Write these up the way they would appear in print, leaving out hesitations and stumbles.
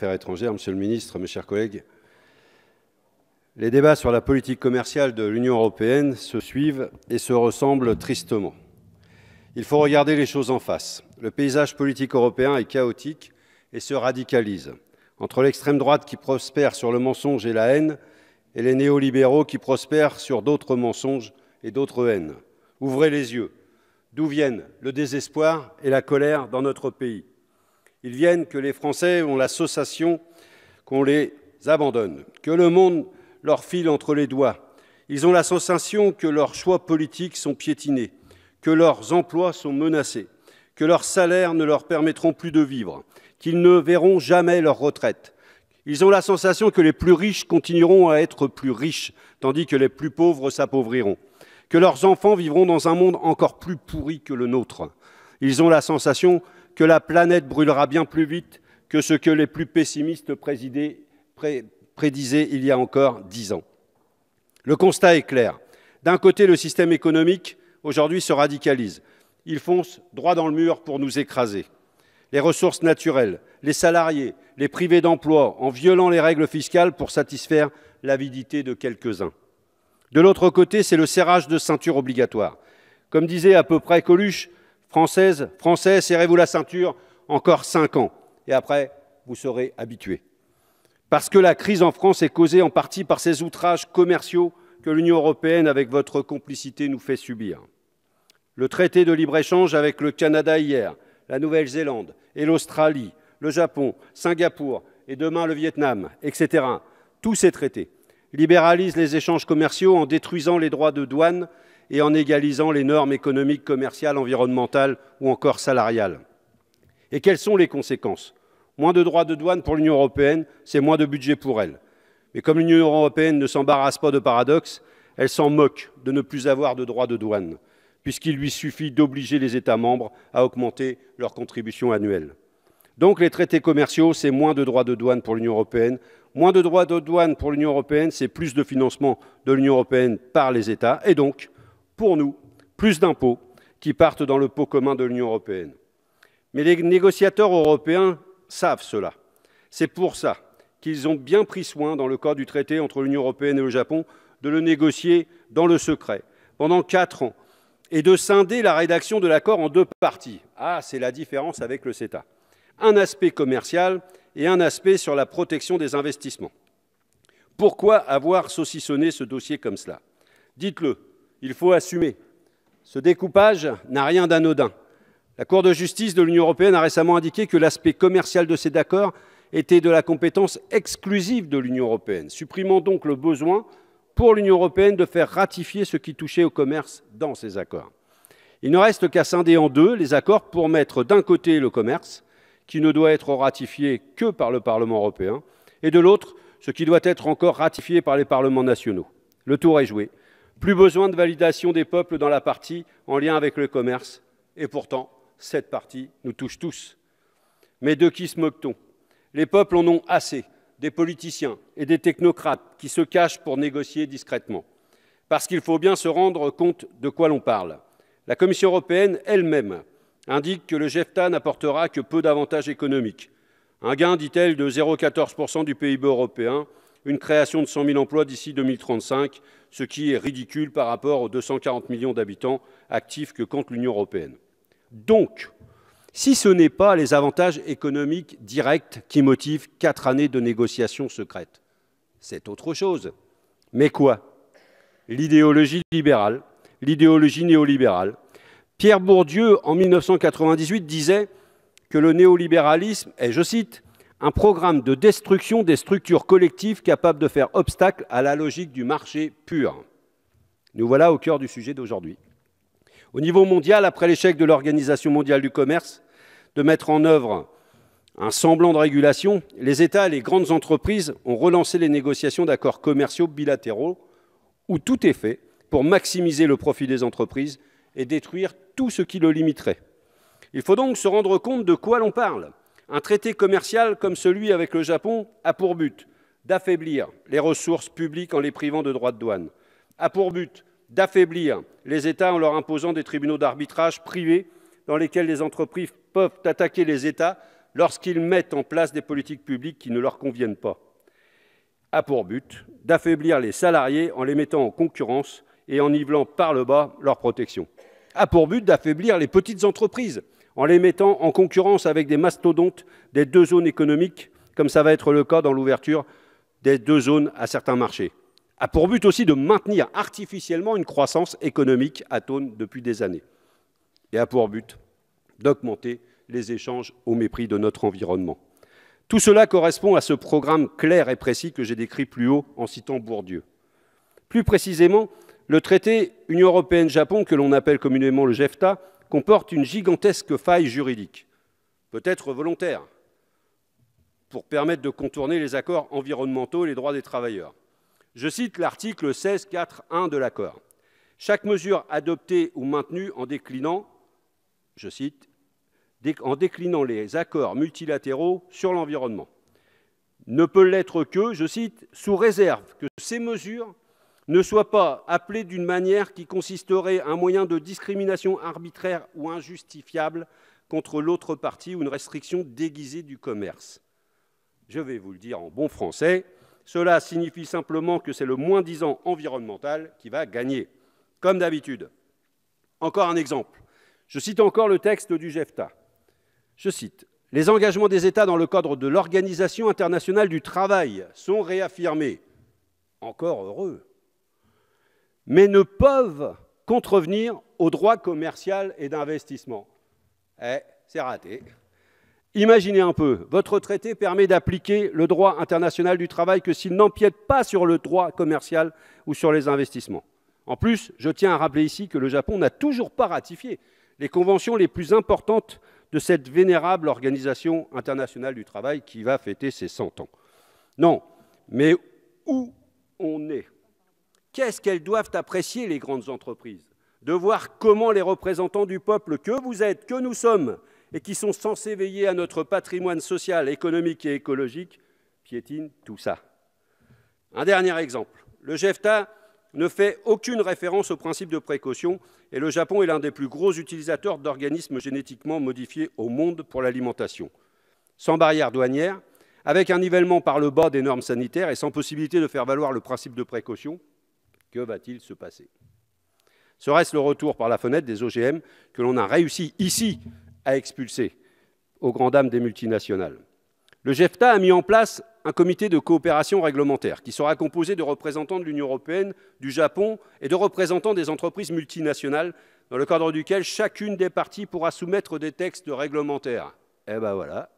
Affaires étrangères, Monsieur le Ministre, mes chers collègues, les débats sur la politique commerciale de l'Union européenne se suivent et se ressemblent tristement. Il faut regarder les choses en face. Le paysage politique européen est chaotique et se radicalise. Entre l'extrême droite qui prospère sur le mensonge et la haine et les néolibéraux qui prospèrent sur d'autres mensonges et d'autres haines. Ouvrez les yeux. D'où viennent le désespoir et la colère dans notre pays? Ils viennent que les Français ont la sensation qu'on les abandonne, que le monde leur file entre les doigts. Ils ont la sensation que leurs choix politiques sont piétinés, que leurs emplois sont menacés, que leurs salaires ne leur permettront plus de vivre, qu'ils ne verront jamais leur retraite. Ils ont la sensation que les plus riches continueront à être plus riches, tandis que les plus pauvres s'appauvriront, que leurs enfants vivront dans un monde encore plus pourri que le nôtre. Ils ont la sensation que la planète brûlera bien plus vite que ce que les plus pessimistes prédisaient il y a encore 10 ans. Le constat est clair. D'un côté, le système économique, aujourd'hui, se radicalise. Il fonce droit dans le mur pour nous écraser. Les ressources naturelles, les salariés, les privés d'emploi, en violant les règles fiscales pour satisfaire l'avidité de quelques-uns. De l'autre côté, c'est le serrage de ceinture obligatoire. Comme disait à peu près Coluche, Français, serrez-vous la ceinture encore 5 ans. Et après, vous serez habitués. Parce que la crise en France est causée en partie par ces outrages commerciaux que l'Union européenne, avec votre complicité, nous fait subir. Le traité de libre-échange avec le Canada hier, la Nouvelle-Zélande et l'Australie, le Japon, Singapour et demain le Vietnam, etc. Tous ces traités libéralisent les échanges commerciaux en détruisant les droits de douane et en égalisant les normes économiques, commerciales, environnementales ou encore salariales. Et quelles sont les conséquences? Moins de droits de douane pour l'Union européenne, c'est moins de budget pour elle. Mais comme l'Union européenne ne s'embarrasse pas de paradoxe, elle s'en moque de ne plus avoir de droits de douane, puisqu'il lui suffit d'obliger les États membres à augmenter leur contribution annuelle. Donc les traités commerciaux, c'est moins de droits de douane pour l'Union européenne. Moins de droits de douane pour l'Union européenne, c'est plus de financement de l'Union européenne par les États. Et donc, pour nous, plus d'impôts qui partent dans le pot commun de l'Union européenne. Mais les négociateurs européens savent cela. C'est pour ça qu'ils ont bien pris soin, dans le cadre du traité entre l'Union européenne et le Japon, de le négocier dans le secret, pendant 4 ans, et de scinder la rédaction de l'accord en 2 parties. Ah, c'est la différence avec le CETA. Un aspect commercial et un aspect sur la protection des investissements. Pourquoi avoir saucissonné ce dossier comme cela? Dites-le, il faut assumer. Ce découpage n'a rien d'anodin. La Cour de justice de l'Union européenne a récemment indiqué que l'aspect commercial de cet accord était de la compétence exclusive de l'Union européenne, supprimant donc le besoin pour l'Union européenne de faire ratifier ce qui touchait au commerce dans ces accords. Il ne reste qu'à scinder en 2 les accords pour mettre d'un côté le commerce, qui ne doit être ratifié que par le Parlement européen, et de l'autre, ce qui doit être encore ratifié par les parlements nationaux. Le tour est joué. Plus besoin de validation des peuples dans la partie en lien avec le commerce, et pourtant, cette partie nous touche tous. Mais de qui se moque-t-on? Les peuples en ont assez, des politiciens et des technocrates qui se cachent pour négocier discrètement. Parce qu'il faut bien se rendre compte de quoi l'on parle. La Commission européenne elle-même indique que le JEFTA n'apportera que peu d'avantages économiques. Un gain, dit-elle, de 0,14% du PIB européen, une création de 100 000 emplois d'ici 2035, ce qui est ridicule par rapport aux 240 millions d'habitants actifs que compte l'Union européenne. Donc, si ce n'est pas les avantages économiques directs qui motivent 4 années de négociations secrètes, c'est autre chose. Mais quoi? L'idéologie libérale, l'idéologie néolibérale. Pierre Bourdieu, en 1998, disait que le néolibéralisme est, je cite, « un programme de destruction des structures collectives capables de faire obstacle à la logique du marché pur ». Nous voilà au cœur du sujet d'aujourd'hui. Au niveau mondial, après l'échec de l'Organisation mondiale du commerce de mettre en œuvre un semblant de régulation, les États et les grandes entreprises ont relancé les négociations d'accords commerciaux bilatéraux où tout est fait pour maximiser le profit des entreprises et détruire tout ce qui le limiterait. Il faut donc se rendre compte de quoi l'on parle. Un traité commercial comme celui avec le Japon a pour but d'affaiblir les ressources publiques en les privant de droits de douane, a pour but d'affaiblir les États en leur imposant des tribunaux d'arbitrage privés dans lesquels les entreprises peuvent attaquer les États lorsqu'ils mettent en place des politiques publiques qui ne leur conviennent pas, a pour but d'affaiblir les salariés en les mettant en concurrence et en nivelant par le bas leur protection. A pour but d'affaiblir les petites entreprises en les mettant en concurrence avec des mastodontes des deux zones économiques, comme ça va être le cas dans l'ouverture des deux zones à certains marchés. A pour but aussi de maintenir artificiellement une croissance économique atone depuis des années. Et a pour but d'augmenter les échanges au mépris de notre environnement. Tout cela correspond à ce programme clair et précis que j'ai décrit plus haut en citant Bourdieu. Plus précisément, le traité Union européenne-Japon, que l'on appelle communément le JEFTA, comporte une gigantesque faille juridique, peut-être volontaire, pour permettre de contourner les accords environnementaux et les droits des travailleurs. Je cite l'article 16.4.1 de l'accord. Chaque mesure adoptée ou maintenue en déclinant, je cite, en déclinant les accords multilatéraux sur l'environnement, ne peut l'être que, je cite, sous réserve que ces mesures ne soient pas appelées d'une manière qui consisterait à un moyen de discrimination arbitraire ou injustifiable contre l'autre partie ou une restriction déguisée du commerce. Je vais vous le dire en bon français, cela signifie simplement que c'est le moins-disant environnemental qui va gagner, comme d'habitude. Encore un exemple. Je cite encore le texte du JEFTA. Je cite « Les engagements des États dans le cadre de l'Organisation internationale du travail sont réaffirmés. » Encore heureux. Mais ne peuvent contrevenir au droit commercial et d'investissement. C'est raté. Imaginez un peu, votre traité permet d'appliquer le droit international du travail que s'il n'empiète pas sur le droit commercial ou sur les investissements. En plus, je tiens à rappeler ici que le Japon n'a toujours pas ratifié les conventions les plus importantes de cette vénérable organisation internationale du travail qui va fêter ses 100 ans. Non, mais où on est? Qu'est-ce qu'elles doivent apprécier, les grandes entreprises? De voir comment les représentants du peuple que vous êtes, que nous sommes, et qui sont censés veiller à notre patrimoine social, économique et écologique, piétinent tout ça. Un dernier exemple. Le JEFTA ne fait aucune référence au principe de précaution et le Japon est l'un des plus gros utilisateurs d'organismes génétiquement modifiés au monde pour l'alimentation. Sans barrière douanière, avec un nivellement par le bas des normes sanitaires et sans possibilité de faire valoir le principe de précaution, que va-t-il se passer? Serait-ce le retour par la fenêtre des OGM que l'on a réussi ici à expulser aux grandes dames des multinationales? Le JEFTA a mis en place un comité de coopération réglementaire qui sera composé de représentants de l'Union européenne, du Japon et de représentants des entreprises multinationales, dans le cadre duquel chacune des parties pourra soumettre des textes réglementaires. Eh bien voilà.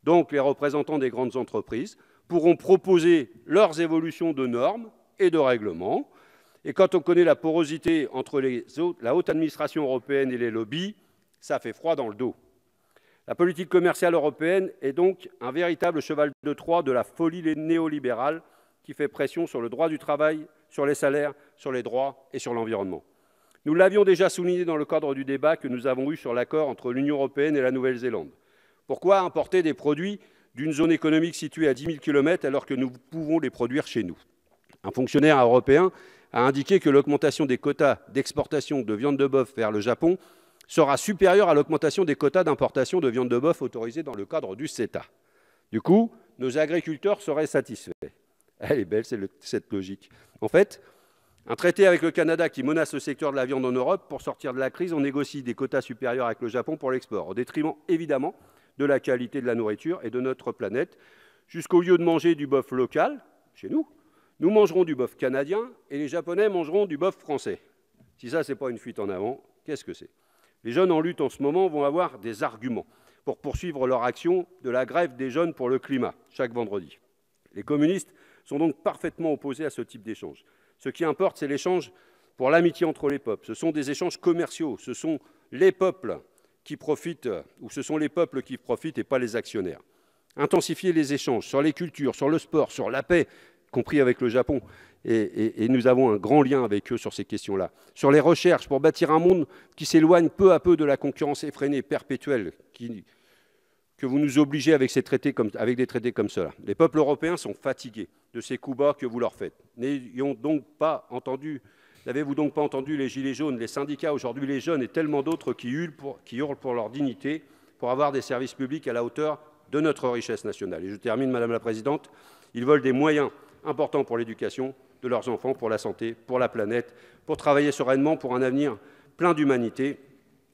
Donc les représentants des grandes entreprises pourront proposer leurs évolutions de normes et de règlements. Et quand on connaît la porosité entre la haute administration européenne et les lobbies, ça fait froid dans le dos. La politique commerciale européenne est donc un véritable cheval de Troie de la folie néolibérale qui fait pression sur le droit du travail, sur les salaires, sur les droits et sur l'environnement. Nous l'avions déjà souligné dans le cadre du débat que nous avons eu sur l'accord entre l'Union européenne et la Nouvelle-Zélande. Pourquoi importer des produits d'une zone économique située à 10 000 km alors que nous pouvons les produire chez nous? Un fonctionnaire européen a indiqué que l'augmentation des quotas d'exportation de viande de bœuf vers le Japon sera supérieure à l'augmentation des quotas d'importation de viande de bœuf autorisés dans le cadre du CETA. Du coup, nos agriculteurs seraient satisfaits. Elle est belle, cette logique. En fait, un traité avec le Canada qui menace le secteur de la viande en Europe, pour sortir de la crise, on négocie des quotas supérieurs avec le Japon pour l'export, au détriment évidemment de la qualité de la nourriture et de notre planète, jusqu'au lieu de manger du bœuf local, chez nous, nous mangerons du bœuf canadien et les Japonais mangeront du bœuf français. Si ça, ce n'est pas une fuite en avant, qu'est-ce que c'est? Les jeunes en lutte en ce moment vont avoir des arguments pour poursuivre leur action de la grève des jeunes pour le climat, chaque vendredi. Les communistes sont donc parfaitement opposés à ce type d'échange. Ce qui importe, c'est l'échange pour l'amitié entre les peuples. Ce sont des échanges commerciaux, ce sont les peuples qui profitent, ou ce sont les peuples qui profitent et pas les actionnaires. Intensifier les échanges sur les cultures, sur le sport, sur la paix, compris avec le Japon, et nous avons un grand lien avec eux sur ces questions-là. Sur les recherches, pour bâtir un monde qui s'éloigne peu à peu de la concurrence effrénée, perpétuelle, que vous nous obligez avec des traités comme cela. Les peuples européens sont fatigués de ces coups bas que vous leur faites. N'avez-vous donc pas entendu les gilets jaunes, les syndicats, aujourd'hui les jeunes et tellement d'autres qui hurlent pour leur dignité, pour avoir des services publics à la hauteur de notre richesse nationale. Et je termine, Madame la Présidente, ils veulent des moyens importants pour l'éducation de leurs enfants, pour la santé, pour la planète, pour travailler sereinement pour un avenir plein d'humanité.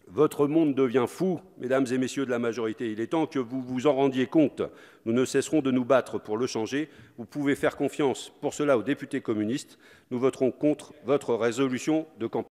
Votre monde devient fou, mesdames et messieurs de la majorité. Il est temps que vous vous en rendiez compte. Nous ne cesserons de nous battre pour le changer. Vous pouvez faire confiance pour cela aux députés communistes. Nous voterons contre votre résolution de campagne.